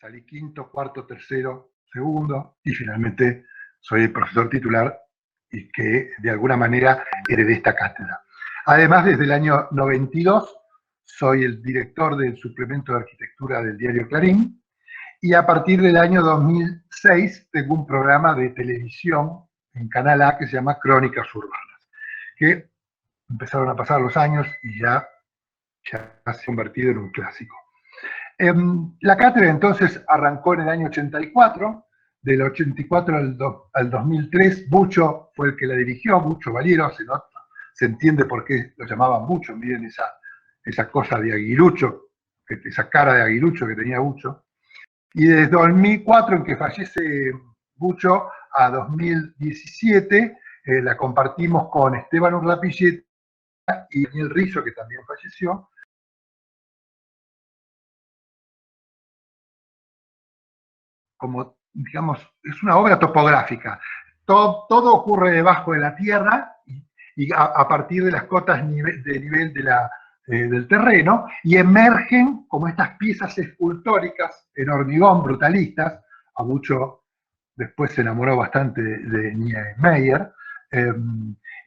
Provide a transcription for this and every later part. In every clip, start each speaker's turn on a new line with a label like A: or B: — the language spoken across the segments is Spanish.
A: salí quinto, cuarto, tercero, segundo, y finalmente soy el profesor titular y que de alguna manera heredé esta cátedra. Además, desde el año 92 soy el director del suplemento de arquitectura del diario Clarín, y a partir del año 2006 tengo un programa de televisión en Canal A que se llama Crónicas Urbanas, que empezaron a pasar los años y ya se ha convertido en un clásico. La cátedra entonces arrancó en el año 84, del 84 al 2003, Bucho fue el que la dirigió, Bucho Valiero, se entiende por qué lo llamaban Bucho, miren esa cosa de aguilucho, esa cara de aguilucho que tenía Bucho. Y desde 2004, en que fallece Bucho, a 2017, la compartimos con Esteban Urlapilleta y Daniel Rizzo, que también falleció. Como, digamos, es una obra topográfica. Todo ocurre debajo de la tierra y a partir de las cotas de nivel del terreno, y emergen como estas piezas escultóricas en hormigón brutalistas. A Bucho después se enamoró bastante de Niemeyer,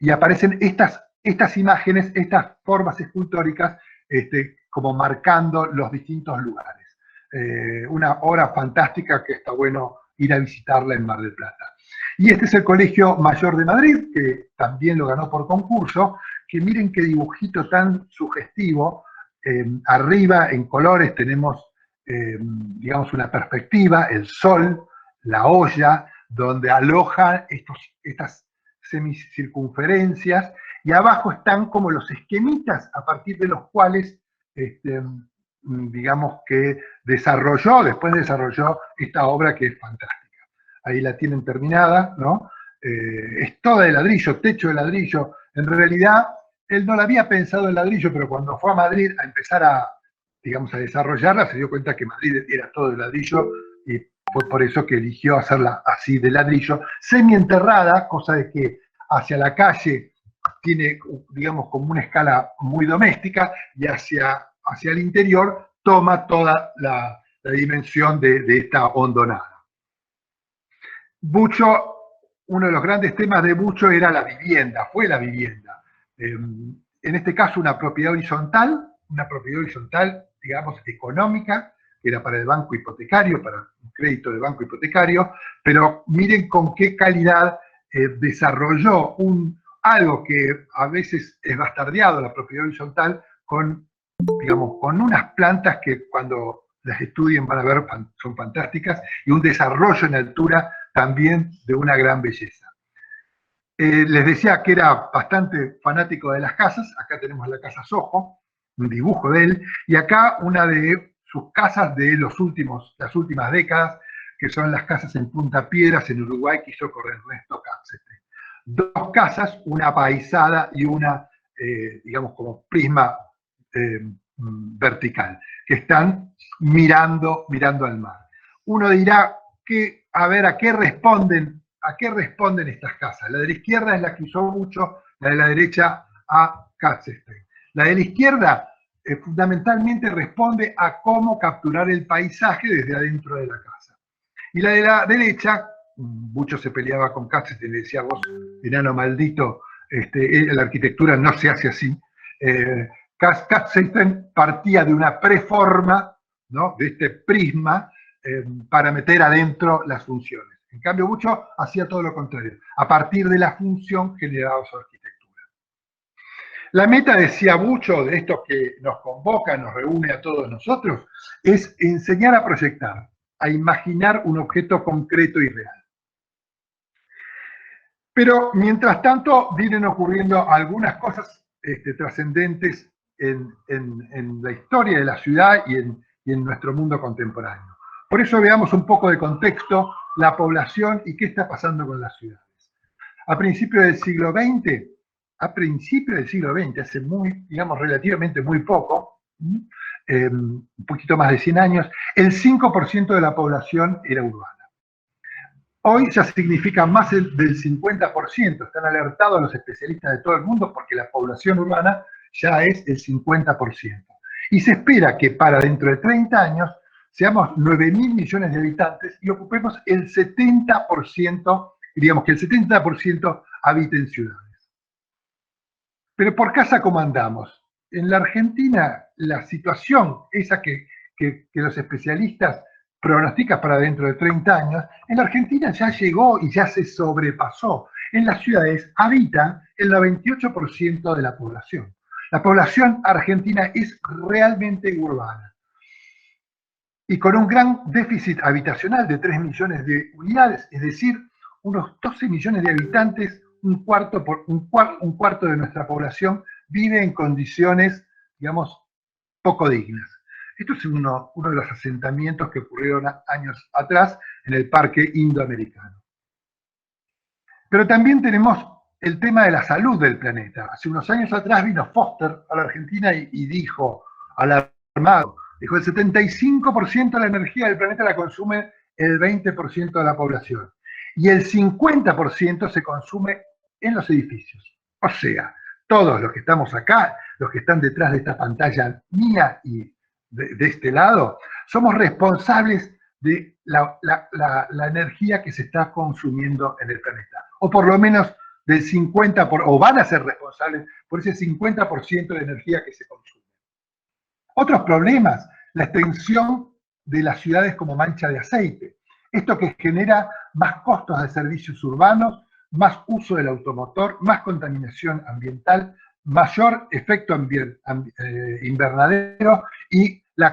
A: y aparecen estas imágenes, estas formas escultóricas, como marcando los distintos lugares. Una obra fantástica que está bueno ir a visitarla en Mar del Plata. Y este es el Colegio Mayor de Madrid, que también lo ganó por concurso, que miren qué dibujito tan sugestivo. Arriba en colores tenemos, digamos, una perspectiva, el sol, la olla, donde aloja estas semicircunferencias, y abajo están como los esquemitas a partir de los cuales, digamos que después desarrolló esta obra que es fantástica. Ahí la tienen terminada, ¿no? Es toda de ladrillo, techo de ladrillo. En realidad, él no la había pensado en ladrillo, pero cuando fue a Madrid a empezar a desarrollarla, se dio cuenta que Madrid era todo de ladrillo, y fue por eso que eligió hacerla así de ladrillo, semienterrada, cosa de que hacia la calle tiene, digamos, como una escala muy doméstica, y hacia el interior toma toda la dimensión de esta hondonada. Bucho, uno de los grandes temas de Bucho era la vivienda, fue la vivienda. En este caso una propiedad horizontal, digamos, económica, que era para el banco hipotecario, para un crédito de banco hipotecario, pero miren con qué calidad desarrolló algo que a veces es bastardeado, la propiedad horizontal, con unas plantas que cuando las estudien van a ver son fantásticas, y un desarrollo en altura también de una gran belleza. Les decía que era bastante fanático de las casas. Acá tenemos la casa Soho, un dibujo de él, y acá una de sus casas de las últimas décadas, que son las casas en Punta Piedras, en Uruguay, que hizo con Ernesto Cáceres. Dos casas, una apaisada y una, digamos, como prisma vertical, que están mirando al mar. Uno dirá, ¿a qué responden estas casas? La de la izquierda es la que usó mucho, la de la derecha a Katzenstein. La de la izquierda fundamentalmente responde a cómo capturar el paisaje desde adentro de la casa. Y la de la derecha, mucho se peleaba con Katzenstein, le decía, vos, enano maldito, la arquitectura no se hace así. Katzenstein partía de una preforma, ¿no?, de este prisma, para meter adentro las funciones. En cambio, Bucho hacía todo lo contrario. A partir de la función generaba su arquitectura. La meta, decía Bucho, de esto que nos convoca, nos reúne a todos nosotros, es enseñar a proyectar, a imaginar un objeto concreto y real. Pero, mientras tanto, vienen ocurriendo algunas cosas trascendentes en la historia de la ciudad y en nuestro mundo contemporáneo. Por eso veamos un poco de contexto, la población y qué está pasando con las ciudades. A principios del siglo XX, hace relativamente muy poco, un poquito más de 100 años, el 5% de la población era urbana. Hoy ya significa más del 50%, están alertados los especialistas de todo el mundo porque la población urbana ya es el 50%. Y se espera que para dentro de 30 años seamos 9.000 millones de habitantes y ocupemos el 70%, digamos que el 70% habite en ciudades. Pero por casa, ¿cómo andamos? En la Argentina, la situación, esa que los especialistas pronostican para dentro de 30 años, en la Argentina ya llegó y ya se sobrepasó. En las ciudades habita el 98% de la población. La población argentina es realmente urbana. Y con un gran déficit habitacional de 3 millones de unidades, es decir, unos 12 millones de habitantes, un cuarto de nuestra población vive en condiciones, digamos, poco dignas. Esto es uno de los asentamientos que ocurrieron años atrás en el Parque Indoamericano. Pero también tenemos el tema de la salud del planeta. Hace unos años atrás vino Foster a la Argentina y dijo, alarmado, dijo, el 75% de la energía del planeta la consume el 20% de la población. Y el 50% se consume en los edificios. O sea, todos los que estamos acá, los que están detrás de esta pantalla mía y de este lado, somos responsables de la energía que se está consumiendo en el planeta. O por lo menos del 50%, o van a ser responsables por ese 50% de energía que se consume. Otros problemas, la extensión de las ciudades como mancha de aceite. Esto que genera más costos de servicios urbanos, más uso del automotor, más contaminación ambiental, mayor efecto invernadero y los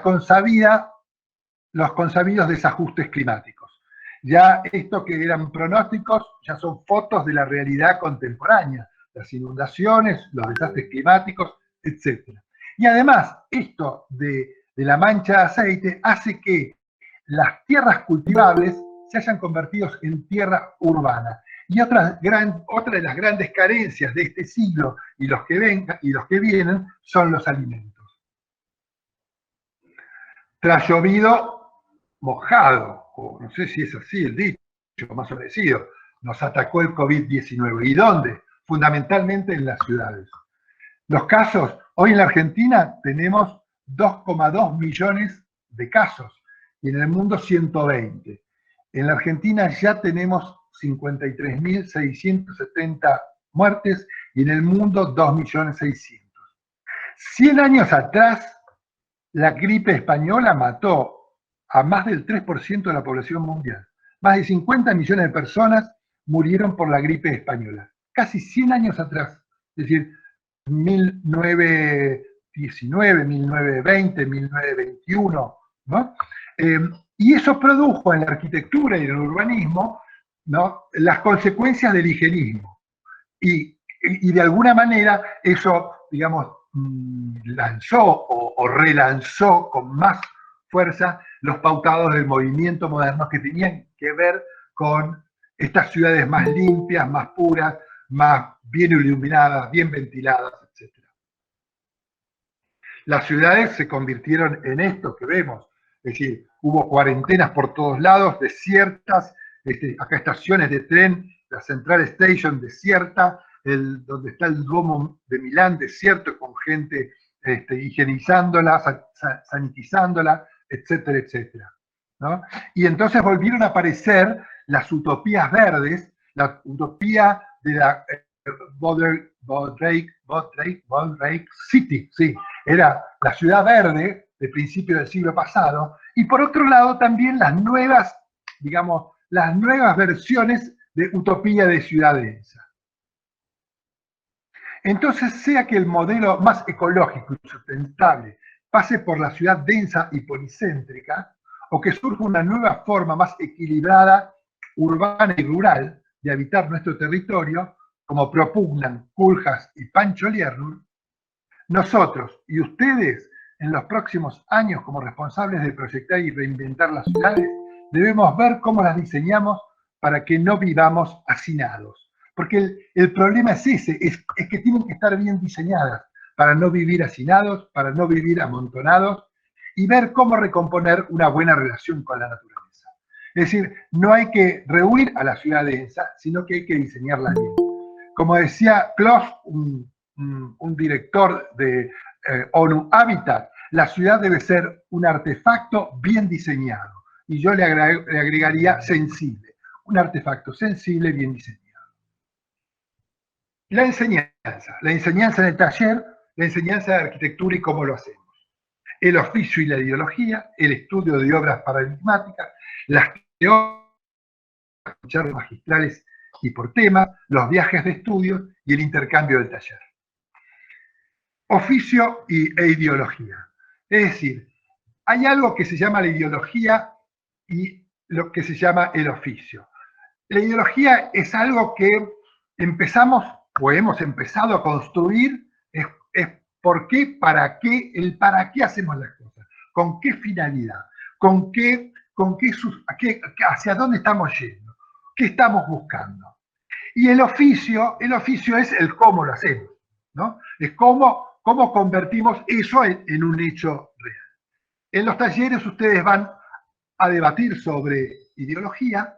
A: consabidos desajustes climáticos. Ya esto que eran pronósticos ya son fotos de la realidad contemporánea, las inundaciones, los desastres climáticos, etc. Y además, esto de la mancha de aceite hace que las tierras cultivables se hayan convertido en tierra urbana. Y otra de las grandes carencias de este siglo y los que vienen son los alimentos. Tras llovido, mojado, o no sé si es así el dicho, más parecido, nos atacó el COVID-19. ¿Y dónde? Fundamentalmente en las ciudades. Los casos, hoy en la Argentina tenemos 2,2 millones de casos y en el mundo 120. En la Argentina ya tenemos 53.670 muertes y en el mundo 2.600.000. 100 años atrás, la gripe española mató a más del 3% de la población mundial. Más de 50 millones de personas murieron por la gripe española. Casi 100 años atrás. Es decir, 1919, 1920, 1921, ¿no? Y eso produjo en la arquitectura y en el urbanismo, ¿no?, las consecuencias del higienismo. Y de alguna manera eso, digamos, lanzó o relanzó con más fuerza los pautados del movimiento moderno que tenían que ver con estas ciudades más limpias, más puras, más bien iluminadas, bien ventiladas, etc. Las ciudades se convirtieron en esto que vemos, es decir, hubo cuarentenas por todos lados, desiertas, acá estaciones de tren, la Central Station desierta, donde está el Duomo de Milán desierto, con gente higienizándola, sanitizándola, etcétera, etcétera, ¿no? Y entonces volvieron a aparecer las utopías verdes, la utopía de la Bodrake City, sí, era la ciudad verde de principio del siglo pasado, y por otro lado también las nuevas, digamos, las nuevas versiones de utopía de ciudad densa. Entonces, sea que el modelo más ecológico y sustentable pase por la ciudad densa y policéntrica, o que surja una nueva forma más equilibrada, urbana y rural, de habitar nuestro territorio, como propugnan Koolhaas y Pancho Lerner, nosotros y ustedes, en los próximos años, como responsables de proyectar y reinventar las ciudades, debemos ver cómo las diseñamos para que no vivamos hacinados. Porque el problema es ese, es que tienen que estar bien diseñadas para no vivir hacinados, para no vivir amontonados, y ver cómo recomponer una buena relación con la naturaleza. Es decir, no hay que rehuir a la ciudad densa, sino que hay que diseñarla bien. Como decía Klaus, un director de ONU Habitat, La ciudad debe ser un artefacto bien diseñado. Y yo le agregaría sensible. Un artefacto sensible, bien diseñado. La enseñanza en el taller, la enseñanza de arquitectura y cómo lo hacemos. El oficio y la ideología, el estudio de obras paradigmáticas, las charlas magistrales y por tema, los viajes de estudio y el intercambio del taller. Oficio e ideología. Es decir, hay algo que se llama la ideología y lo que se llama el oficio. La ideología es algo que empezamos o hemos empezado a construir, es por qué, para qué, el para qué hacemos las cosas, con qué finalidad, hacia dónde estamos yendo, qué estamos buscando. Y el oficio es el cómo lo hacemos, ¿no? Es cómo convertimos eso en un hecho real. En los talleres ustedes van a debatir sobre ideología,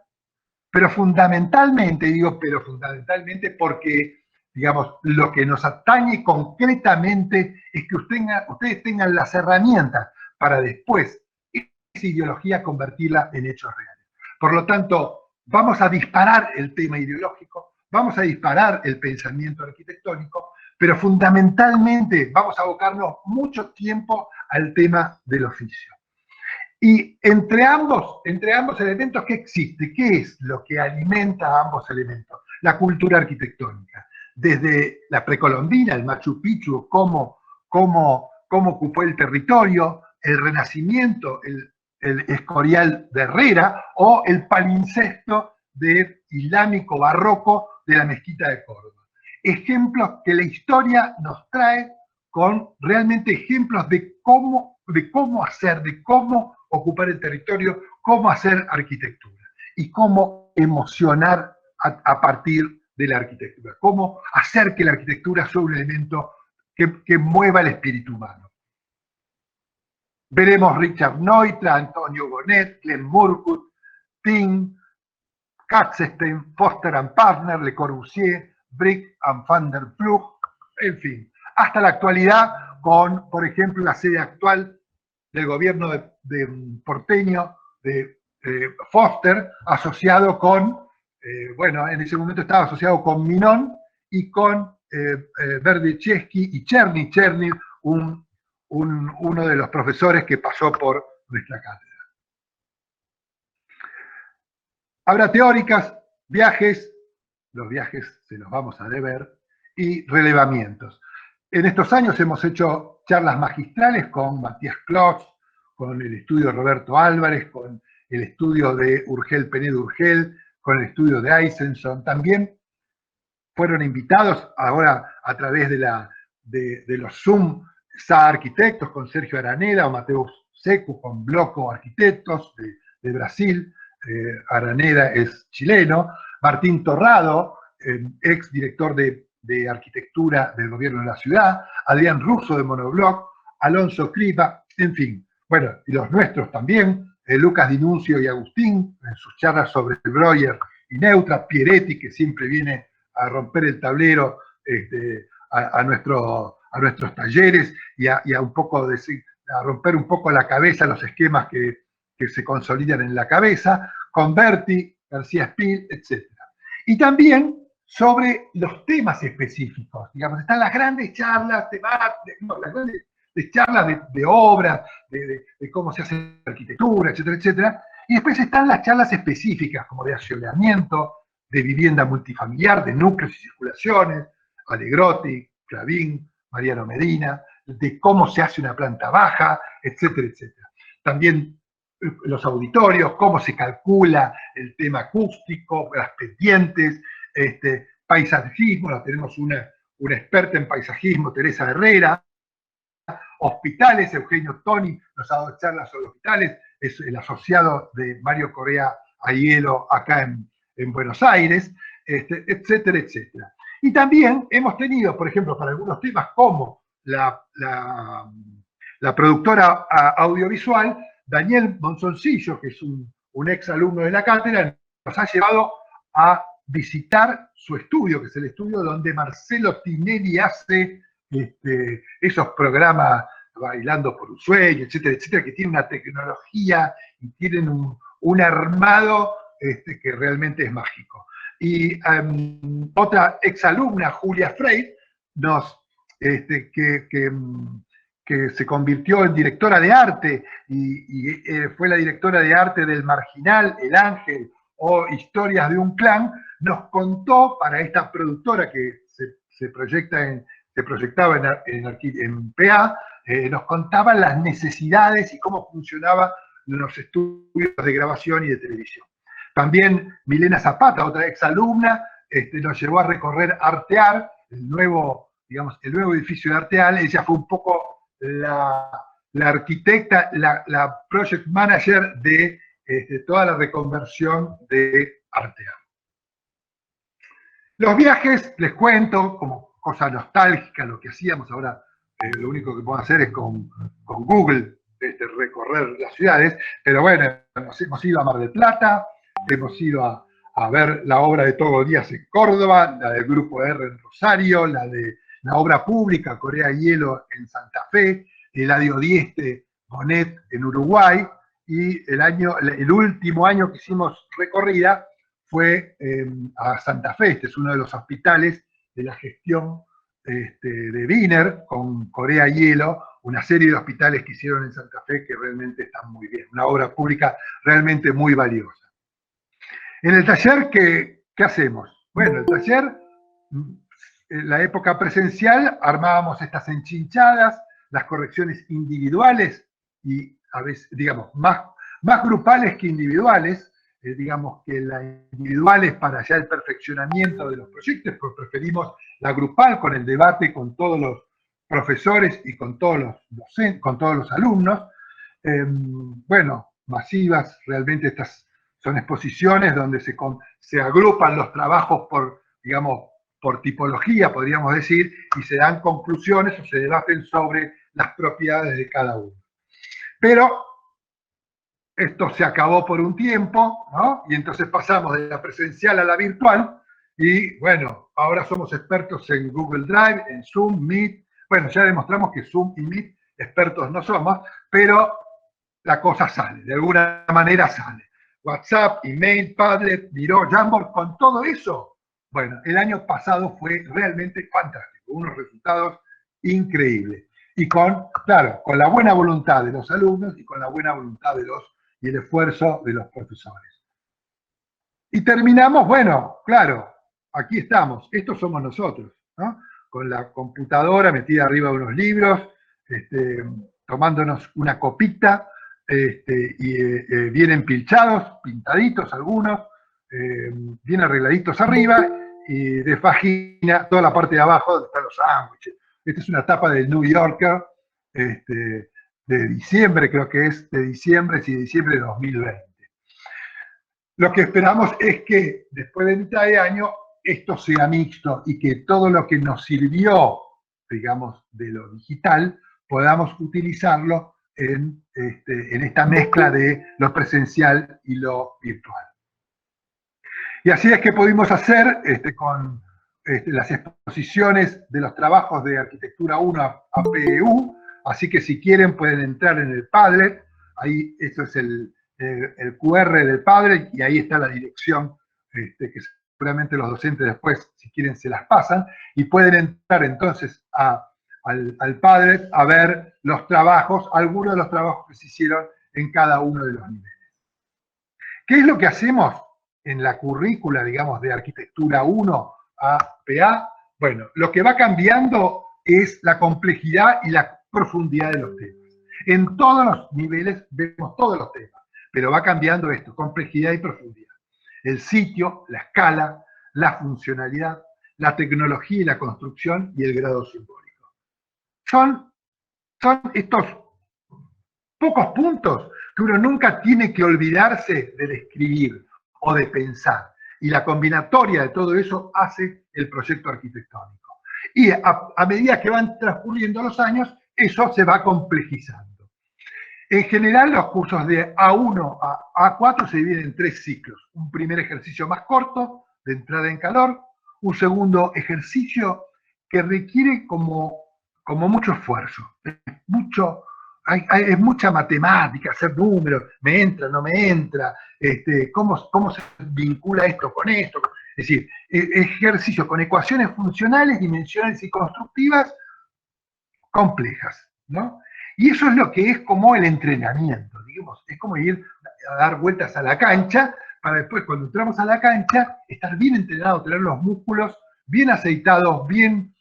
A: pero fundamentalmente porque, digamos, lo que nos atañe concretamente es que ustedes tengan las herramientas para después esa ideología convertirla en hechos reales. Por lo tanto, vamos a disparar el tema ideológico, vamos a disparar el pensamiento arquitectónico, pero fundamentalmente vamos a abocarnos mucho tiempo al tema del oficio. Y entre ambos elementos, ¿qué existe? ¿Qué es lo que alimenta a ambos elementos? La cultura arquitectónica. Desde la precolombina, el Machu Picchu, cómo ocupó el territorio, el Renacimiento, el Escorial de Herrera, o el palincesto islámico barroco de la Mezquita de Córdoba. Ejemplos que la historia nos trae con realmente ejemplos de cómo ocupar el territorio, cómo hacer arquitectura y cómo emocionar a partir de la arquitectura, cómo hacer que la arquitectura sea un elemento que mueva el espíritu humano. Veremos Richard Neutra, Antonio Bonet, Clem Murcutt, Ting, Katzenstein, Foster and Partner, Le Corbusier, Brick and Van der Ploeg, en fin, hasta la actualidad con, por ejemplo, la sede actual del gobierno de porteño de Foster, asociado con, bueno, en ese momento estaba asociado con Minón y con Berdichevsky y Cherny, uno de los profesores que pasó por nuestra cátedra. Habrá teóricas, viajes, los viajes se los vamos a deber, y relevamientos. En estos años hemos hecho charlas magistrales con Matías Klotz, con el estudio de Roberto Álvarez, con el estudio de Urgel Penedo Urgel, con el estudio de Eisenson. También fueron invitados ahora a través de los Zoom SA Arquitectos con Sergio Araneda o Mateus Secu con Bloco Arquitectos de Brasil. Araneda es chileno. Martín Torrado, ex director de arquitectura del gobierno de la ciudad, Adrián Russo de Monobloc, Alonso Cripa, en fin. Bueno, y los nuestros también, Lucas Dinuncio y Agustín, en sus charlas sobre Breuer y Neutra, Pieretti, que siempre viene a romper el tablero a nuestros talleres y a romper un poco la cabeza, los esquemas que se consolidan en la cabeza, con Berti, García Spil, etc. Y también sobre los temas específicos. Digamos, están las grandes charlas las grandes charlas de obras, de cómo se hace arquitectura, etcétera, etcétera. Y después están las charlas específicas, como de asesoramiento, de vivienda multifamiliar, de núcleos y circulaciones, Alegrotti, Clavín, Mariano Medina, de cómo se hace una planta baja, etcétera, etcétera. También los auditorios, cómo se calcula el tema acústico, las pendientes, paisajismo, tenemos una experta en paisajismo, Teresa Herrera, hospitales, Eugenio Toni nos ha dado charlas sobre hospitales, es el asociado de Mario Correa Aiello acá en Buenos Aires, etcétera, etcétera. Y también hemos tenido, por ejemplo, para algunos temas como la productora audiovisual, Daniel Monzoncillo, que es un ex alumno de la cátedra, nos ha llevado a visitar su estudio, que es el estudio donde Marcelo Tinelli hace esos programas Bailando por un sueño, etcétera, etcétera, que tiene una tecnología y tienen un armado que realmente es mágico. Y otra exalumna, Julia Frey, que se convirtió en directora de arte y fue la directora de arte del Marginal, El Ángel o Historias de un Clan, nos contó para esta productora que se proyectaba en PA, nos contaban las necesidades y cómo funcionaban los estudios de grabación y de televisión. También Milena Zapata, otra exalumna, nos llevó a recorrer Artear, el nuevo edificio de Arteal. Ella fue un poco la arquitecta, la project manager de toda la reconversión de Artear. Los viajes, les cuento, como cosa nostálgica, lo que hacíamos ahora, lo único que puedo hacer es con Google recorrer las ciudades, pero bueno, hemos ido a Mar del Plata, hemos ido a ver la obra de Togo Díaz en Córdoba, la del Grupo R en Rosario, la de la obra pública Corea Hielo en Santa Fe, la de Odieste Bonet en Uruguay, y el último año que hicimos recorrida fue a Santa Fe. Este es uno de los hospitales de la gestión de Wiener con Corea Hielo, una serie de hospitales que hicieron en Santa Fe que realmente están muy bien, una obra pública realmente muy valiosa. En el taller, ¿qué hacemos? Bueno, el taller, en la época presencial, armábamos estas enchinchadas, las correcciones individuales y a veces, digamos, más grupales que individuales, digamos que la individual es para ya el perfeccionamiento de los proyectos, pues preferimos la grupal con el debate con todos los profesores y con todos los docentes, con todos los alumnos. Bueno, masivas, realmente estas son exposiciones donde se agrupan los trabajos por, digamos, por tipología, podríamos decir, y se dan conclusiones o se debaten sobre las propiedades de cada uno. Pero esto se acabó por un tiempo, ¿no? Y entonces pasamos de la presencial a la virtual, y bueno, ahora somos expertos en Google Drive, en Zoom, Meet. Bueno, ya demostramos que Zoom y Meet expertos no somos, pero la cosa sale, de alguna manera sale. WhatsApp, email, Padlet, Miro, Jamboard, con todo eso, bueno, el año pasado fue realmente fantástico, unos resultados increíbles. Y claro, con la buena voluntad de los alumnos y con la buena voluntad y el esfuerzo de los profesores. Y terminamos, bueno, claro, aquí estamos, estos somos nosotros, ¿no? Con la computadora metida arriba de unos libros, tomándonos una copita, y bien empilchados, pintaditos algunos, bien arregladitos arriba, y de vagina, toda la parte de abajo donde están los sándwiches. Esta es una tapa del New Yorker, de diciembre, creo que es de diciembre de 2020. Lo que esperamos es que después de mitad de año esto sea mixto y que todo lo que nos sirvió, digamos, de lo digital, podamos utilizarlo en esta mezcla de lo presencial y lo virtual. Y así es que pudimos hacer con las exposiciones de los trabajos de Arquitectura 1 a PEU, así que si quieren pueden entrar en el Padlet, ahí eso es el QR del Padlet, y ahí está la dirección que seguramente los docentes después, si quieren, se las pasan, y pueden entrar entonces al Padlet a ver los trabajos, algunos de los trabajos que se hicieron en cada uno de los niveles. ¿Qué es lo que hacemos en la currícula, digamos, de Arquitectura 1 a PA? Bueno, lo que va cambiando es la complejidad y la profundidad de los temas. En todos los niveles vemos todos los temas, pero va cambiando esto, complejidad y profundidad. El sitio, la escala, la funcionalidad, la tecnología y la construcción y el grado simbólico. Son estos pocos puntos que uno nunca tiene que olvidarse de escribir o de pensar. Y la combinatoria de todo eso hace el proyecto arquitectónico. Y a medida que van transcurriendo los años, eso se va complejizando. En general, los cursos de A1 a A4 se dividen en 3 ciclos. Un primer ejercicio más corto, de entrada en calor. Un segundo ejercicio que requiere como como mucho esfuerzo, es mucha matemática, hacer números, me entra, no me entra, cómo se vincula esto con esto. Es decir, ejercicio con ecuaciones funcionales, dimensionales y constructivas complejas, ¿no? Y eso es lo que es como el entrenamiento, digamos, es como ir a dar vueltas a la cancha para después, cuando entramos a la cancha, estar bien entrenados, tener los músculos bien aceitados, bien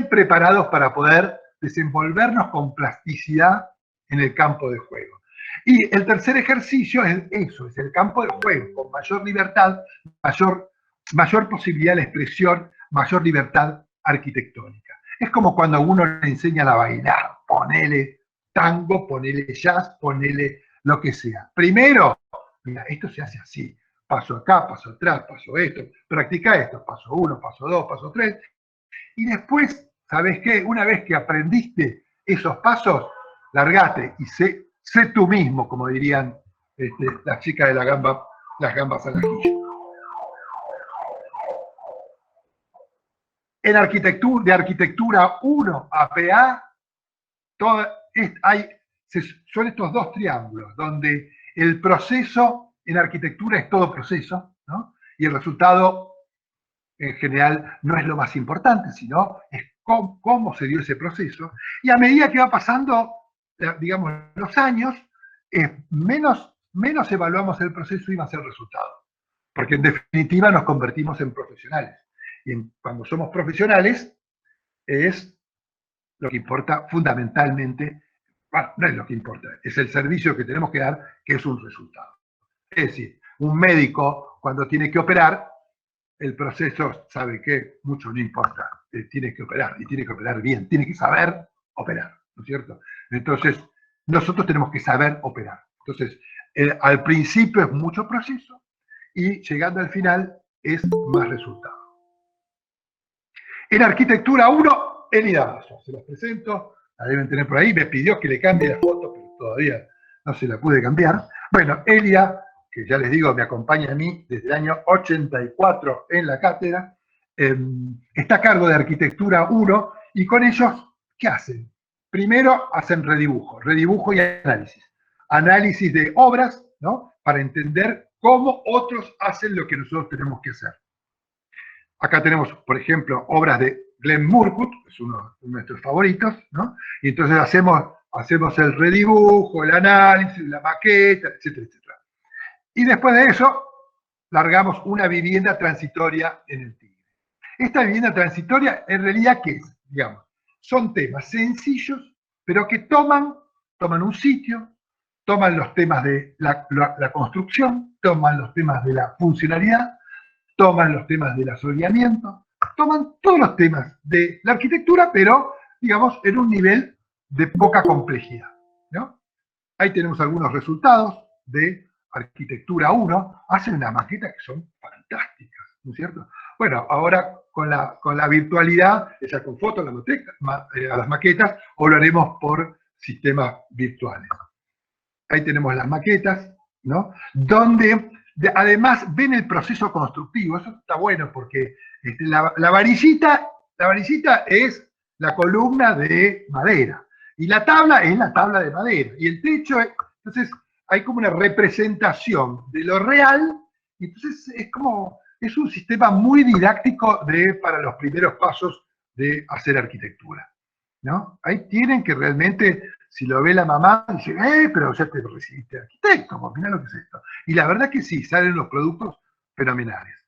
A: preparados para poder desenvolvernos con plasticidad en el campo de juego. Y el tercer ejercicio es eso, es el campo de juego, con mayor libertad, mayor posibilidad de expresión, mayor libertad arquitectónica. Es como cuando a uno le enseñan a bailar, ponele tango, ponele jazz, ponele lo que sea. Primero, mira, esto se hace así, paso acá, paso atrás, paso esto, practica esto, paso 1, paso 2, paso 3, y después, ¿sabes qué? Una vez que aprendiste esos pasos, largate y sé tú mismo, como dirían las chicas de las gambas al ajillo. En arquitectura, de arquitectura 1 a PA, son estos dos triángulos, donde el proceso en arquitectura es todo proceso, ¿no? Y el resultado en general no es lo más importante, sino es cómo se dio ese proceso. Y a medida que va pasando, digamos, los años, menos evaluamos el proceso y más el resultado. Porque en definitiva nos convertimos en profesionales. Y cuando somos profesionales, es lo que importa fundamentalmente, bueno, no es lo que importa, es el servicio que tenemos que dar, que es un resultado. Es decir, un médico cuando tiene que operar, el proceso, sabe que mucho no importa, tiene que operar, y tiene que operar bien, tiene que saber operar, ¿no es cierto? Entonces, nosotros tenemos que saber operar. Entonces, al principio es mucho proceso, y llegando al final es más resultado. En arquitectura 1, Elida Basso, se los presento, la deben tener por ahí, me pidió que le cambie la foto, pero todavía no se la pude cambiar. Bueno, Elida, que ya les digo, me acompaña a mí desde el año 84 en la cátedra, está a cargo de arquitectura 1, y con ellos, ¿qué hacen? Primero hacen redibujo y análisis. Análisis de obras, ¿no? Para entender cómo otros hacen lo que nosotros tenemos que hacer. Acá tenemos, por ejemplo, obras de Glenn Murcutt, que es uno de nuestros favoritos, ¿no? Y entonces hacemos el redibujo, el análisis, la maqueta, etcétera, etcétera. Y después de eso, largamos una vivienda transitoria en el Tigre. Esta vivienda transitoria, en realidad, ¿qué es? Digamos, son temas sencillos, pero que toman un sitio, toman los temas de la construcción, toman los temas de la funcionalidad, toman los temas del asoleamiento, toman todos los temas de la arquitectura, pero, digamos, en un nivel de poca complejidad, ¿no? Ahí tenemos algunos resultados de arquitectura 1, hacen unas maquetas que son fantásticas, ¿no es cierto? Bueno, ahora con la virtualidad, ya con fotos a las maquetas, o lo haremos por sistemas virtuales. Ahí tenemos las maquetas, ¿no? Donde además ven el proceso constructivo. Eso está bueno porque la varillita es la columna de madera y la tabla es la tabla de madera y el techo es, entonces hay como una representación de lo real, y entonces es un sistema muy didáctico para los primeros pasos de hacer arquitectura, ¿no? Ahí tienen que realmente, si lo ve la mamá, dice, pero ya te recibiste de arquitecto, mirá lo que es esto. Y la verdad que sí, salen los productos fenomenales.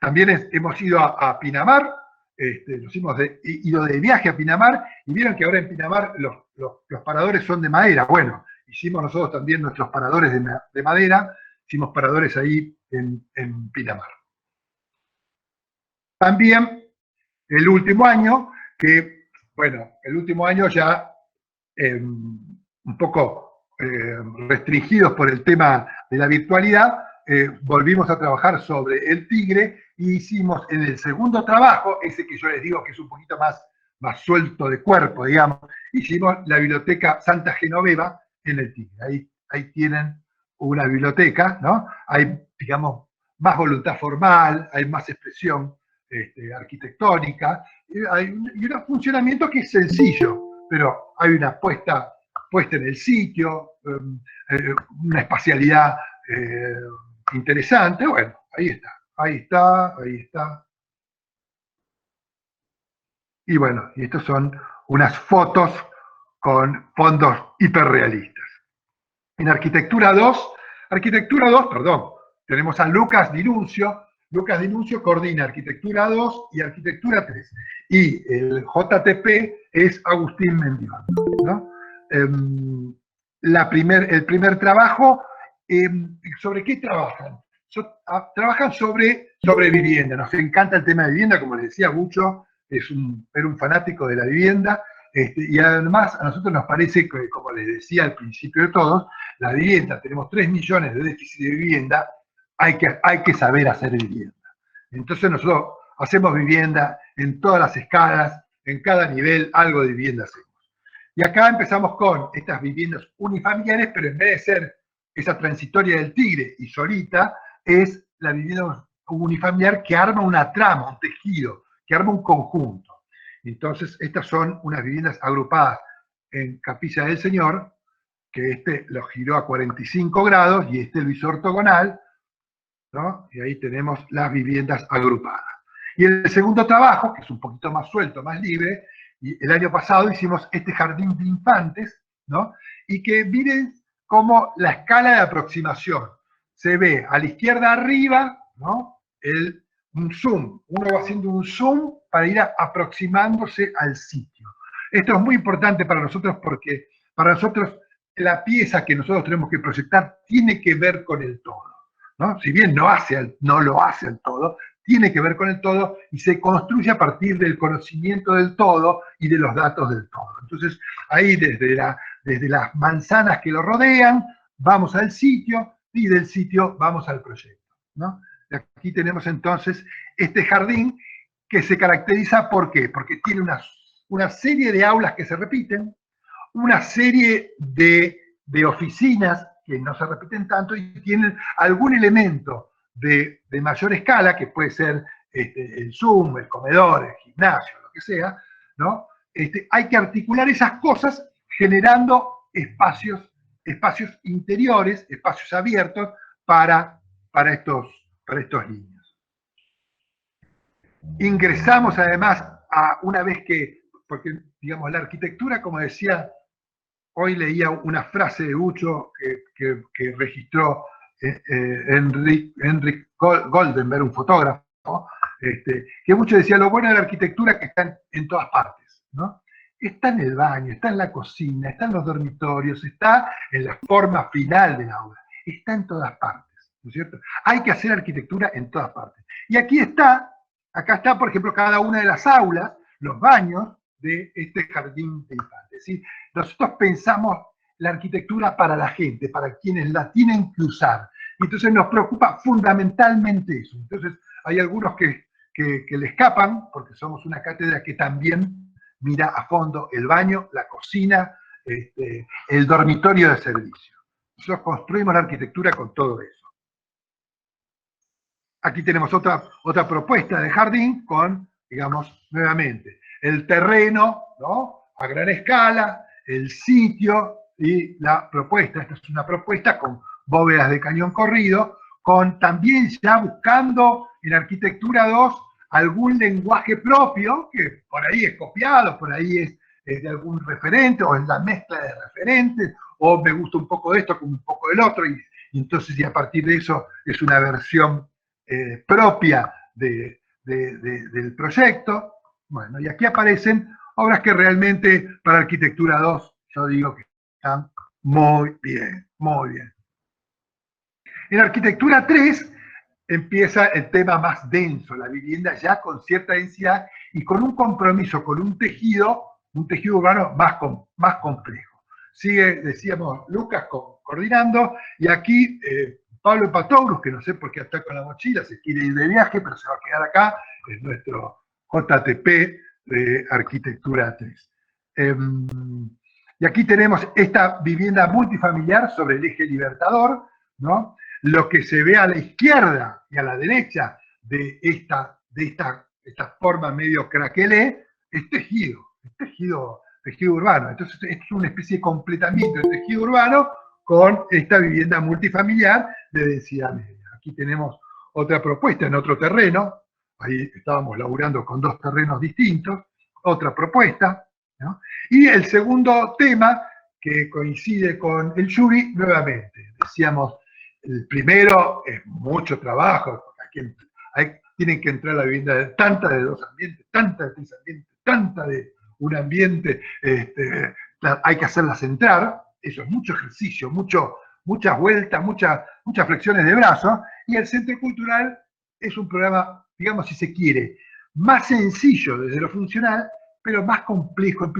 A: También hemos ido a Pinamar, nos hemos ido de viaje a Pinamar, y vieron que ahora en Pinamar los paradores son de madera. Bueno, hicimos nosotros también nuestros paradores de madera, hicimos paradores ahí en Pinamar. También el último año, el último año ya un poco restringidos por el tema de la virtualidad, volvimos a trabajar sobre el Tigre y hicimos en el segundo trabajo, ese que yo les digo que es un poquito más suelto de cuerpo, digamos, hicimos la biblioteca Santa Genoveva en el Tigre. Ahí tienen una biblioteca, ¿no? Hay, digamos, más voluntad formal, hay más expresión arquitectónica, hay un funcionamiento que es sencillo, pero hay una puesta en el sitio, una espacialidad interesante. Bueno, ahí está, ahí está, ahí está. Y bueno, y estas son unas fotos con fondos hiperrealistas. En Arquitectura 2, perdón, tenemos a Lucas Dinuncio. Lucas Dinuncio coordina Arquitectura 2 y Arquitectura 3. Y el JTP es Agustín Mendiola, ¿no? El primer trabajo, ¿sobre qué trabajan? Trabajan sobre vivienda. Nos encanta el tema de vivienda, como les decía, Gucho era un fanático de la vivienda. Y además a nosotros nos parece que, como les decía al principio de todos, la vivienda, tenemos 3 millones de déficit de vivienda, hay que saber hacer vivienda. Entonces nosotros hacemos vivienda en todas las escalas, en cada nivel algo de vivienda hacemos. Y acá empezamos con estas viviendas unifamiliares, pero en vez de ser esa transitoria del tigre y solita, es la vivienda unifamiliar que arma una trama, un tejido, que arma un conjunto. Entonces, estas son unas viviendas agrupadas en Capilla del Señor, que lo giró a 45 grados y lo hizo ortogonal, ¿no? Y ahí tenemos las viviendas agrupadas. Y el segundo trabajo, que es un poquito más suelto, más libre, y el año pasado hicimos este jardín de infantes, ¿no? Y que miren cómo la escala de aproximación. Se ve a la izquierda arriba, ¿no? Un zoom, uno va haciendo un zoom para ir aproximándose al sitio. Esto es muy importante para nosotros porque para nosotros la pieza que nosotros tenemos que proyectar tiene que ver con el todo, ¿no? Si bien no lo hace el todo, tiene que ver con el todo y se construye a partir del conocimiento del todo y de los datos del todo. Entonces, ahí desde las manzanas que lo rodean, vamos al sitio y del sitio vamos al proyecto, ¿no? Aquí tenemos entonces este jardín que se caracteriza ¿por qué? Porque tiene una serie de aulas que se repiten, una serie de oficinas que no se repiten tanto y tienen algún elemento de mayor escala, que puede ser el Zoom, el comedor, el gimnasio, lo que sea, ¿no? Hay que articular esas cosas generando espacios interiores, espacios abiertos para estos niños. Ingresamos además una vez porque digamos la arquitectura, como decía, hoy leía una frase de Ucho que registró Henrik Goldenberg, un fotógrafo, que Ucho decía, lo bueno de la arquitectura es que está en todas partes, ¿no? Está en el baño, está en la cocina, está en los dormitorios, está en la forma final del aula, está en todas partes. ¿No es cierto? Hay que hacer arquitectura en todas partes. Y acá está, por ejemplo, cada una de las aulas, los baños de este jardín de infantes. ¿Sí? Nosotros pensamos la arquitectura para la gente, para quienes la tienen que usar. Y entonces nos preocupa fundamentalmente eso. Entonces hay algunos que le escapan, porque somos una cátedra que también mira a fondo el baño, la cocina, el dormitorio de servicio. Nosotros construimos la arquitectura con todo eso. Aquí tenemos otra propuesta de jardín con, digamos, nuevamente, el terreno, ¿no? A gran escala, el sitio y la propuesta. Esta es una propuesta con bóvedas de cañón corrido, con también ya buscando en Arquitectura 2 algún lenguaje propio, que por ahí es copiado, por ahí es de algún referente, o es la mezcla de referentes, o me gusta un poco de esto con un poco del otro, y entonces y a partir de eso es una versión propia del proyecto. Bueno, y aquí aparecen obras que realmente para Arquitectura 2 yo digo que están muy bien, muy bien. En Arquitectura 3 empieza el tema más denso, la vivienda ya con cierta densidad y con un compromiso, con un tejido urbano más complejo. Sigue, decíamos, Lucas coordinando, y aquí Pablo Patourus, que no sé por qué está con la mochila, se quiere ir de viaje, pero se va a quedar acá, es nuestro JTP de Arquitectura 3. Y aquí tenemos esta vivienda multifamiliar sobre el eje Libertador, ¿no? Lo que se ve a la izquierda y a la derecha de esta esta forma medio craquelé, es tejido urbano. Entonces es una especie de completamiento del tejido urbano con esta vivienda multifamiliar de densidad media. Aquí tenemos otra propuesta en otro terreno, ahí estábamos laburando con dos terrenos distintos, otra propuesta, ¿no? Y el segundo tema, que coincide con el Yubi, nuevamente, decíamos, el primero es mucho trabajo, porque tienen que entrar a la vivienda tanta de dos ambientes, tanta de tres ambientes, tanta de un ambiente, hay que hacerlas entrar, eso es mucho ejercicio, muchas vueltas, muchas flexiones de brazos, y el Centro Cultural es un programa, digamos, si se quiere, más sencillo desde lo funcional, pero más complejo.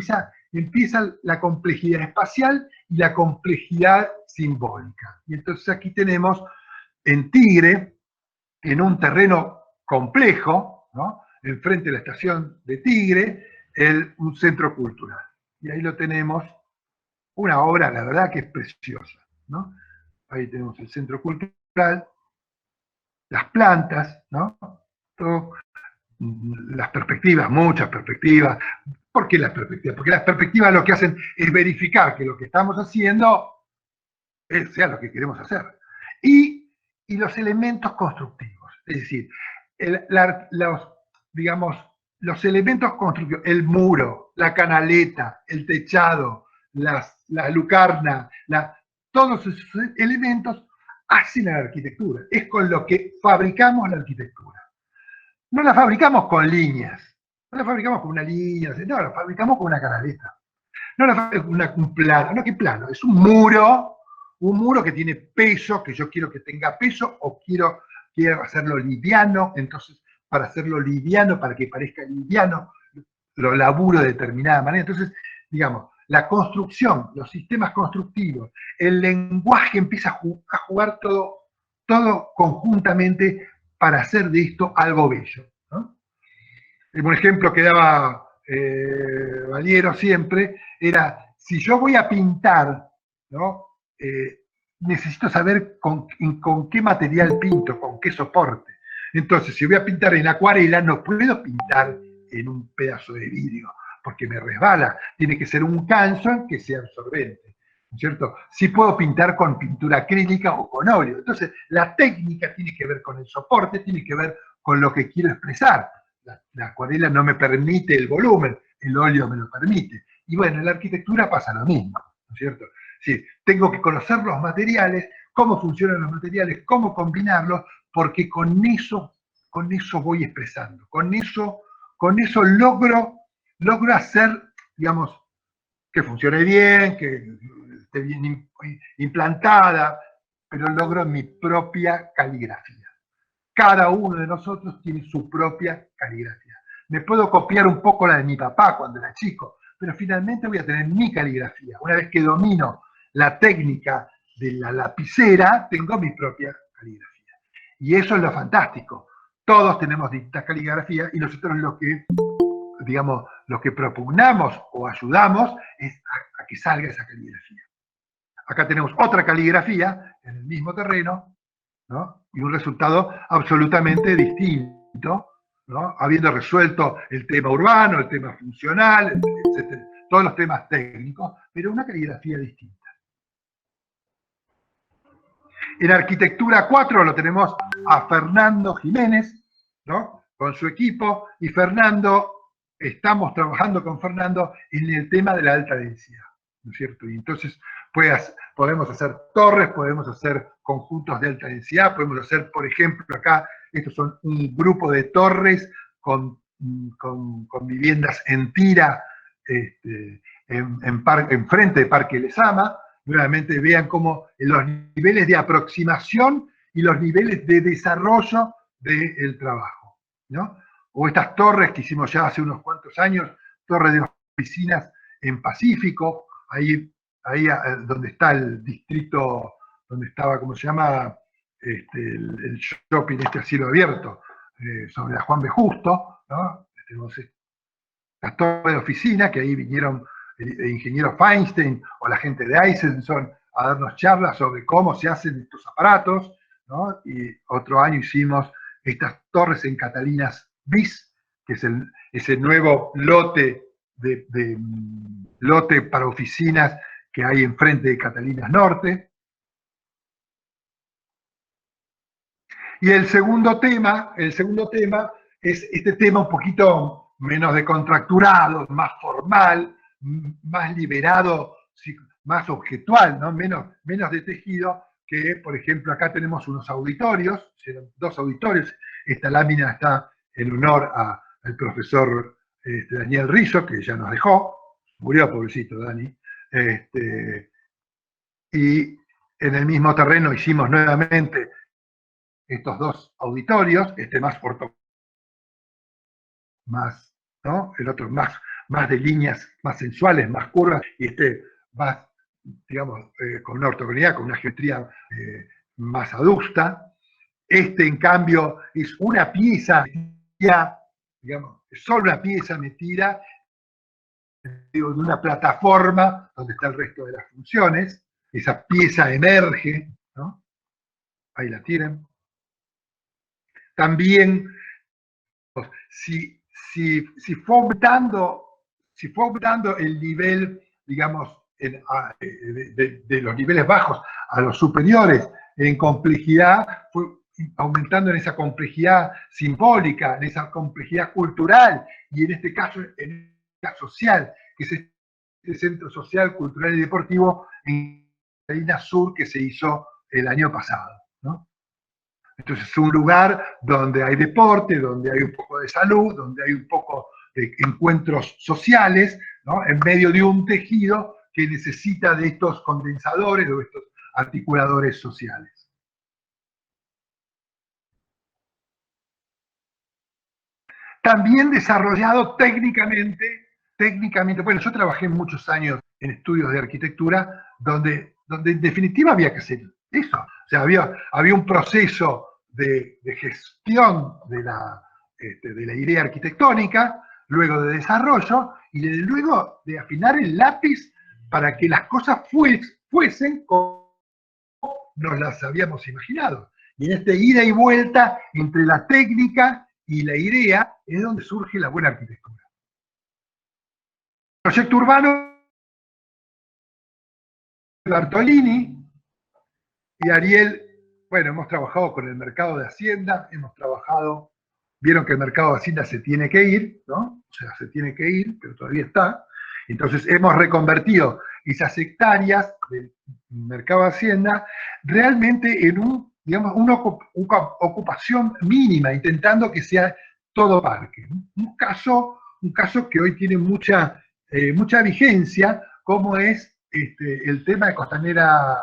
A: Empieza la complejidad espacial y la complejidad simbólica. Y entonces aquí tenemos en Tigre, en un terreno complejo, ¿no? Enfrente de la estación de Tigre, un centro cultural. Y ahí lo tenemos, una obra, la verdad que es preciosa, ¿no? Ahí tenemos el centro cultural, las plantas, ¿no? Todo, las perspectivas, muchas perspectivas. ¿Por qué las perspectivas? Porque las perspectivas lo que hacen es verificar que lo que estamos haciendo sea lo que queremos hacer. Y los elementos constructivos, es decir, digamos, los elementos constructivos, el muro, la canaleta, el techado, la lucarna, todos esos elementos hacen la arquitectura. Es con lo que fabricamos la arquitectura. No la fabricamos con líneas, no la fabricamos con una línea, no, la fabricamos con una canaleta. No la fabricamos con un plano, no, ¿qué plano? Es un muro que tiene peso, que yo quiero que tenga peso, o quiero hacerlo liviano, entonces para hacerlo liviano, para que parezca liviano, lo laburo de determinada manera. Entonces, digamos, la construcción, los sistemas constructivos, el lenguaje empieza a jugar todo conjuntamente para hacer de esto algo bello, ¿no? Un ejemplo que daba Valiero siempre era, si yo voy a pintar, ¿no? Necesito saber con qué material pinto, con qué soporte. Entonces, si voy a pintar en acuarela, no puedo pintar en un pedazo de vidrio, porque me resbala. Tiene que ser un canson que sea absorbente, ¿no es cierto? Sí puedo pintar con pintura acrílica o con óleo. Entonces, la técnica tiene que ver con el soporte, tiene que ver con lo que quiero expresar. La acuarela no me permite el volumen, el óleo me lo permite. Y bueno, en la arquitectura pasa lo mismo, ¿no es cierto? Sí, tengo que conocer los materiales, cómo funcionan los materiales, cómo combinarlos, porque con eso voy expresando. Con eso logro hacer, digamos, que funcione bien, que esté bien implantada, pero logro mi propia caligrafía. Cada uno de nosotros tiene su propia caligrafía. Me puedo copiar un poco la de mi papá cuando era chico, pero finalmente voy a tener mi caligrafía. Una vez que domino la técnica de la lapicera, tengo mi propia caligrafía. Y eso es lo fantástico. Todos tenemos distintas caligrafías y nosotros lo que propugnamos o ayudamos es a que salga esa caligrafía. Acá tenemos otra caligrafía en el mismo terreno, ¿no? Y un resultado absolutamente distinto, ¿no? Habiendo resuelto el tema urbano, el tema funcional, etc., todos los temas técnicos, pero una caligrafía distinta. En Arquitectura 4 lo tenemos a Fernando Jiménez, ¿no? Con su equipo, y estamos trabajando con Fernando en el tema de la alta densidad, ¿no es cierto? Y entonces podemos hacer torres, podemos hacer conjuntos de alta densidad, podemos hacer, por ejemplo, acá, estos son un grupo de torres con viviendas en tira, en frente de Parque Lezama. Nuevamente vean cómo los niveles de aproximación y los niveles de desarrollo del trabajo, ¿no? O estas torres que hicimos ya hace unos cuantos años, torres de oficinas en Pacífico, ahí donde está el distrito, donde estaba, ¿cómo se llama? El shopping a cielo abierto, sobre la Juan B. Justo, ¿no? Tenemos las torres de oficina, que ahí vinieron el ingeniero Feinstein o la gente de Eisenson a darnos charlas sobre cómo se hacen estos aparatos, ¿no? Y otro año hicimos estas torres en Catalinas bis, que es ese nuevo lote lote para oficinas que hay enfrente de Catalinas Norte. Y el segundo tema es este tema un poquito menos decontracturado, más formal, más liberado, más objetual, ¿no? menos de tejido, que por ejemplo acá tenemos unos auditorios, dos auditorios. Esta lámina está en honor al profesor Daniel Rizzo, que ya nos dejó, murió pobrecito Dani, y en el mismo terreno hicimos nuevamente estos dos auditorios, este más más, ¿no? El otro más de líneas más sensuales, más curvas, y este más, digamos, con una ortogonalidad, con una geometría más adusta. Este, en cambio, es una pieza, digamos, es solo una pieza metida de una plataforma donde está el resto de las funciones. Esa pieza emerge, ¿no? Ahí la tienen. También, si fue aumentando el nivel, digamos, de los niveles bajos a los superiores en complejidad, fue aumentando en esa complejidad simbólica, en esa complejidad cultural, y en este caso en la social, que es este centro social, cultural y deportivo en Carolina Sur que se hizo el año pasado, ¿no? Entonces es un lugar donde hay deporte, donde hay un poco de salud, donde hay un poco de encuentros sociales, ¿no? En medio de un tejido que necesita de estos condensadores o de estos articuladores sociales. También desarrollado técnicamente, bueno, yo trabajé muchos años en estudios de arquitectura donde en definitiva había que hacer eso. O sea, había un proceso de gestión de la idea arquitectónica, luego de desarrollo y luego de afinar el lápiz para que las cosas fuesen como nos las habíamos imaginado. Y en este ida y vuelta entre la técnica y la idea es donde surge la buena arquitectura. Proyecto urbano Bartolini y Ariel, bueno, hemos trabajado con el mercado de Hacienda, vieron que el mercado de Hacienda se tiene que ir, ¿no? O sea, se tiene que ir, pero todavía está. Entonces hemos reconvertido esas hectáreas del mercado de Hacienda realmente en una ocupación mínima, intentando que sea todo parque. Un caso que hoy tiene mucha vigencia, como es el tema de Costanera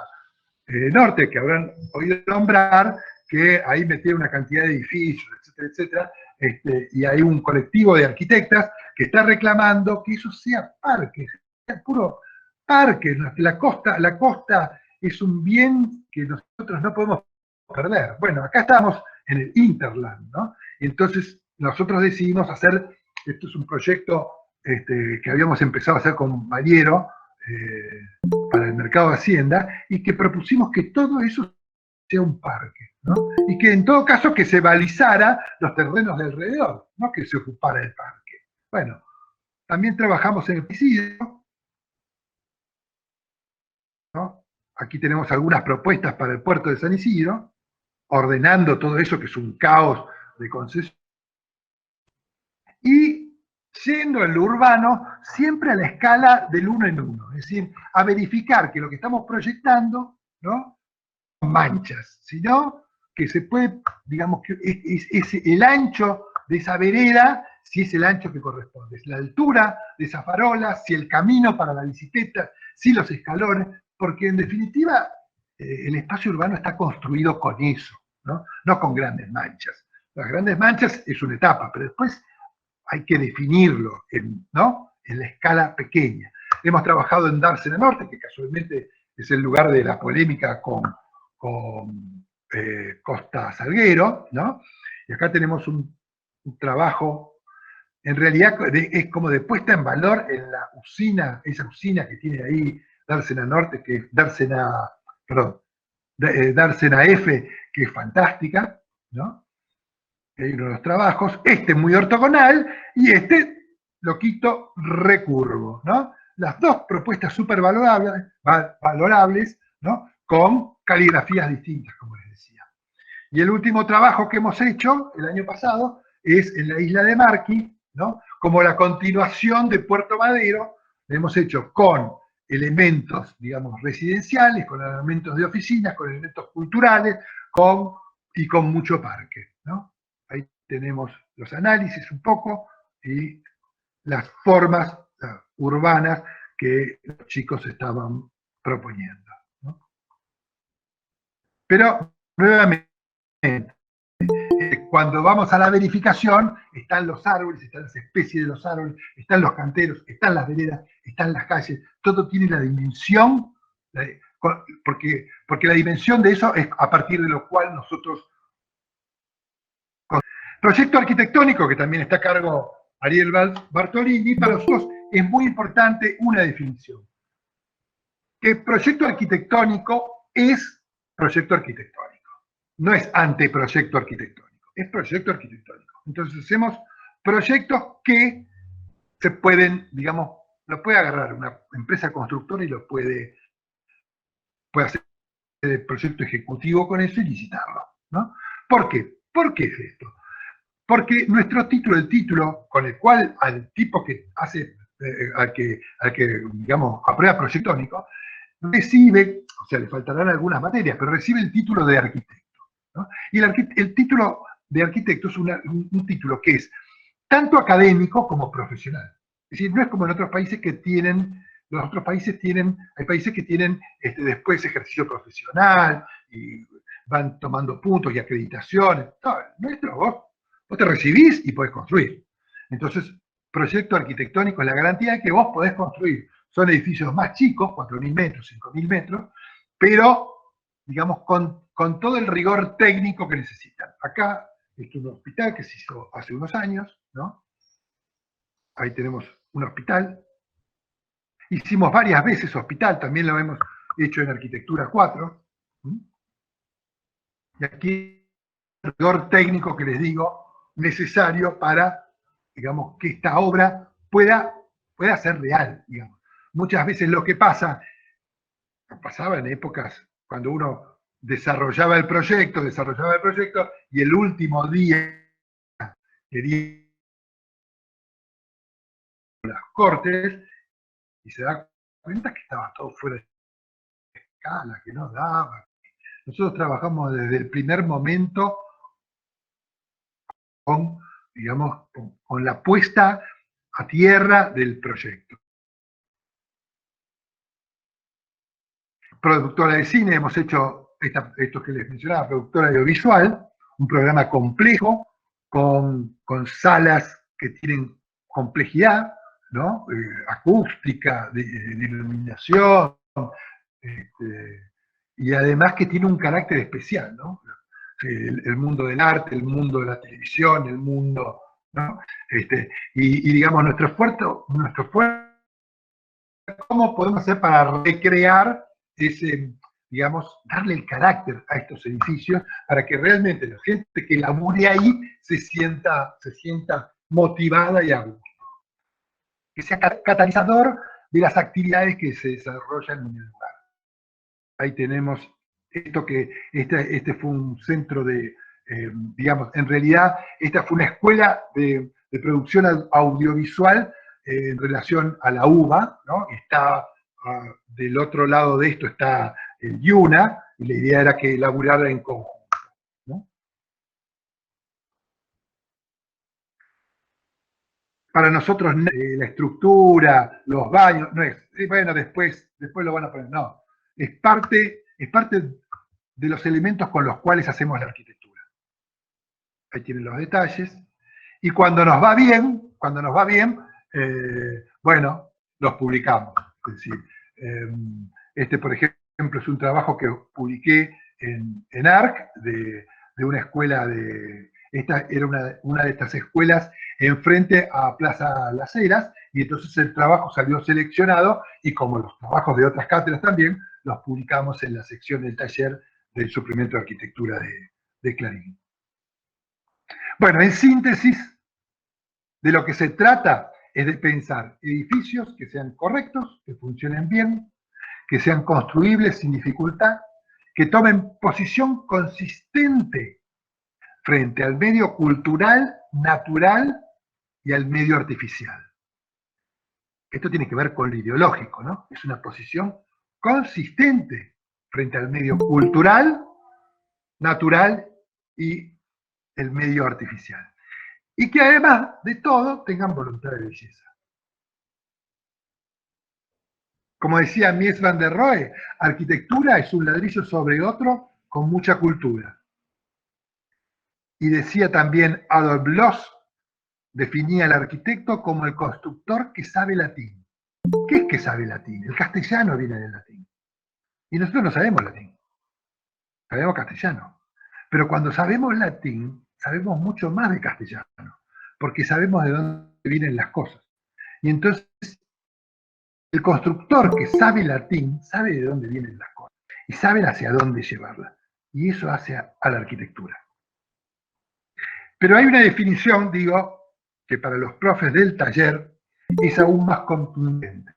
A: Norte, que habrán oído nombrar, que ahí metieron una cantidad de edificios, etcétera, etcétera, y hay un colectivo de arquitectas que está reclamando que eso sea parque, sea puro parque. La costa es un bien que nosotros no podemos perder. Bueno, acá estamos en el Interland, ¿no? Y entonces nosotros decidimos hacer, esto es un proyecto que habíamos empezado a hacer con Valiero, para el mercado de Hacienda, y que propusimos que todo eso sea un parque, ¿no? Y que en todo caso que se balizara los terrenos de alrededor, no que se ocupara el parque. Bueno, también trabajamos en el Isidro, ¿no? Aquí tenemos algunas propuestas para el puerto de San Isidro, ordenando todo eso que es un caos de concesión. Y yendo en lo urbano, siempre a la escala del uno en uno, es decir, a verificar que lo que estamos proyectando, ¿no? Manchas, sino que se puede, digamos, que es el ancho de esa vereda, si es el ancho que corresponde, es la altura de esa farola, si el camino para la bicicleta, si los escalones, porque en definitiva el espacio urbano está construido con eso, ¿no? No con grandes manchas. Las grandes manchas es una etapa, pero después hay que definirlo, ¿no? En la escala pequeña. Hemos trabajado en Dársena Norte, que casualmente es el lugar de la polémica con Costa Salguero, ¿no? Y acá tenemos un trabajo, en realidad es como de puesta en valor en la usina, esa usina que tiene ahí Dársena Norte, que es Dársena F, que es fantástica, ¿no? hay uno de los trabajos, este muy ortogonal y este loquito recurvo, ¿no? Las dos propuestas súper valorables, ¿no? Con caligrafías distintas, como les decía. Y el último trabajo que hemos hecho el año pasado es en la isla de Marqui, ¿no? Como la continuación de Puerto Madero, lo hemos hecho con elementos, digamos, residenciales, con elementos de oficinas, con elementos culturales, y con mucho parque, ¿no? Ahí tenemos los análisis un poco y las formas urbanas que los chicos estaban proponiendo, ¿no? Pero, nuevamente, cuando vamos a la verificación, están los árboles, están las especies de los árboles, están los canteros, están las veredas, están las calles, todo tiene la dimensión, porque la dimensión de eso es a partir de lo cual nosotros... Proyecto arquitectónico, que también está a cargo Ariel Bartolini, para nosotros es muy importante una definición. Que proyecto arquitectónico es proyecto arquitectónico, no es anteproyecto arquitectónico, es proyecto arquitectónico. Entonces hacemos proyectos que se pueden, digamos, lo puede agarrar una empresa constructora y lo puede hacer el proyecto ejecutivo con eso y licitarlo, ¿no? ¿Por qué? ¿Por qué es esto? Porque nuestro título, el título con el cual al tipo que hace, al que digamos, aprueba proyectónico, recibe, o sea, le faltarán algunas materias, pero recibe el título de arquitecto, ¿no? Y el título de arquitecto es un título que es tanto académico como profesional. Es decir, no es como en otros países que tienen, los otros países tienen, hay países que tienen después ejercicio profesional y van tomando puntos y acreditaciones. No, nuestro, vos te recibís y podés construir. Entonces, proyecto arquitectónico es la garantía de que vos podés construir. Son edificios más chicos, 4.000 metros, 5.000 metros, pero, digamos, con todo el rigor técnico que necesitan. Acá, este es un hospital que se hizo hace unos años, ¿no? Ahí tenemos un hospital. Hicimos varias veces hospital, también lo hemos hecho en Arquitectura 4. Y aquí el rigor técnico que les digo, necesario para, digamos, que esta obra pueda ser real, digamos. Muchas veces lo que pasaba en épocas cuando uno desarrollaba el proyecto, y el último día quería las cortes, y se da cuenta que estaba todo fuera de escala, que no daba. Nosotros trabajamos desde el primer momento con, digamos, con la puesta a tierra del proyecto. Productora de cine, hemos hecho esto que les mencionaba, productora audiovisual, un programa complejo, con salas que tienen complejidad, ¿no? Acústica, de iluminación, y además que tiene un carácter especial, ¿no? El mundo del arte, el mundo de la televisión, el mundo, ¿no? Y digamos, nuestro esfuerzo, ¿cómo podemos hacer para recrear ese, digamos, darle el carácter a estos edificios para que realmente la gente que labure ahí se sienta motivada y a gusto? Que sea catalizador de las actividades que se desarrollan en el lugar. Ahí tenemos esto que, este fue un centro de, digamos, en realidad esta fue una escuela de producción audiovisual en relación a la UBA, ¿no? Está del otro lado de esto está el IUNA, y la idea era que laburara en conjunto, ¿no? Para nosotros la estructura, los baños, no es, bueno, después lo van a poner, no. Es parte de los elementos con los cuales hacemos la arquitectura. Ahí tienen los detalles. Y cuando nos va bien, bueno, los publicamos. Es decir, este, por ejemplo, es un trabajo que publiqué en ARC de una escuela de... Esta era una de estas escuelas enfrente a Plaza Las Heras, y entonces el trabajo salió seleccionado, y como los trabajos de otras cátedras también, los publicamos en la sección del taller del suplemento de arquitectura de Clarín. Bueno, en síntesis, de lo que se trata es de pensar edificios que sean correctos, que funcionen bien, que sean construibles sin dificultad, que tomen posición consistente frente al medio cultural, natural y al medio artificial. Esto tiene que ver con lo ideológico, ¿no? Es una posición consistente frente al medio cultural, natural y el medio artificial. Y que además de todo tengan voluntad de belleza. Como decía Mies van der Rohe, arquitectura es un ladrillo sobre otro con mucha cultura. Y decía también Adolf Loos, definía al arquitecto como el constructor que sabe latín. ¿Qué es que sabe latín? El castellano viene del latín. Y nosotros no sabemos latín, sabemos castellano. Pero cuando sabemos latín, sabemos mucho más de castellano, porque sabemos de dónde vienen las cosas. Y entonces, el constructor que sabe latín, sabe de dónde vienen las cosas, y sabe hacia dónde llevarlas. Y eso hace a la arquitectura. Pero hay una definición, digo, que para los profes del taller es aún más contundente.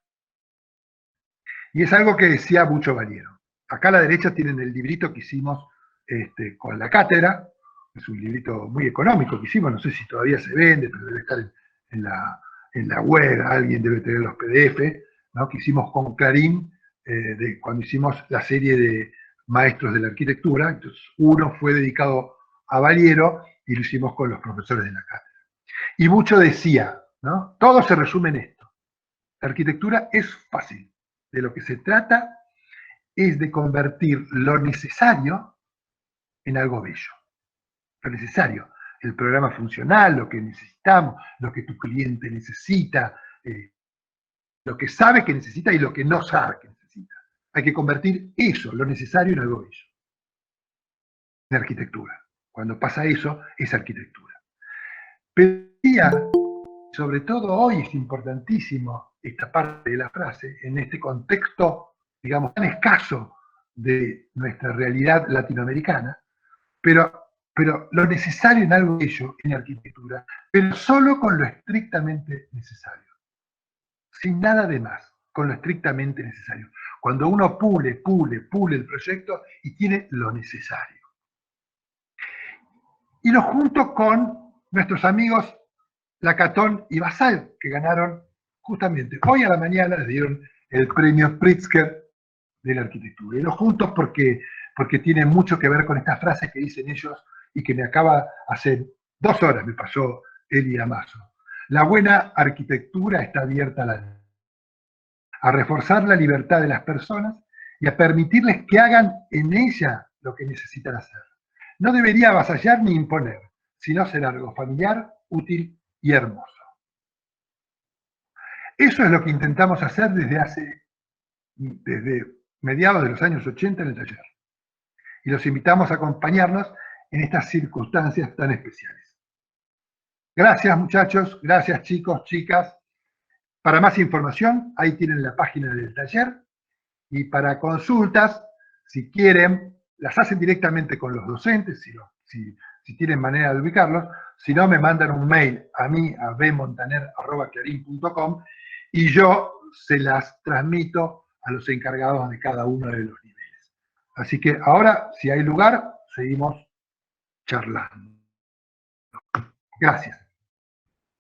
A: Y es algo que decía Bucho Valiero. Acá a la derecha tienen el librito que hicimos con la cátedra. Es un librito muy económico que hicimos, no sé si todavía se vende, pero debe estar en la web, alguien debe tener los PDF, ¿no? Que hicimos con Clarín cuando hicimos la serie de maestros de la arquitectura. Entonces, uno fue dedicado a Valiero y lo hicimos con los profesores de la cátedra. Y Bucho decía, ¿no? Todo se resume en esto. La arquitectura es fácil. De lo que se trata es de convertir lo necesario en algo bello. Lo necesario, el programa funcional, lo que necesitamos, lo que tu cliente necesita, lo que sabe que necesita y lo que no sabe que necesita. Hay que convertir eso, lo necesario, en algo bello. En arquitectura. Cuando pasa eso, es arquitectura. Pero sobre todo hoy es importantísimo esta parte de la frase, en este contexto, digamos, tan escaso de nuestra realidad latinoamericana, pero lo necesario en algo bello, en arquitectura, pero solo con lo estrictamente necesario, sin nada de más, con lo estrictamente necesario. Cuando uno pule el proyecto y tiene lo necesario. Y lo junto con nuestros amigos Lacaton y Basal, que ganaron justamente hoy a la mañana, les dieron el premio Pritzker de la arquitectura. Y lo juntos porque tiene mucho que ver con estas frases que dicen ellos y que me acaba hace 2 horas, me pasó Eli Amazo. La buena arquitectura está abierta a reforzar la libertad de las personas y a permitirles que hagan en ella lo que necesitan hacer. No debería avasallar ni imponer, sino ser algo familiar, útil y hermoso. Eso es lo que intentamos hacer desde mediados de los años 80 en el taller. Y los invitamos a acompañarnos en estas circunstancias tan especiales. Gracias muchachos, gracias chicos, chicas. Para más información, ahí tienen la página del taller. Y para consultas, si quieren, las hacen directamente con los docentes, si tienen manera de ubicarlos. Si no, me mandan un mail a mí, a bmontaner@clarin.com, y yo se las transmito a los encargados de cada uno de los niveles. Así que ahora, si hay lugar, seguimos charlando. Gracias.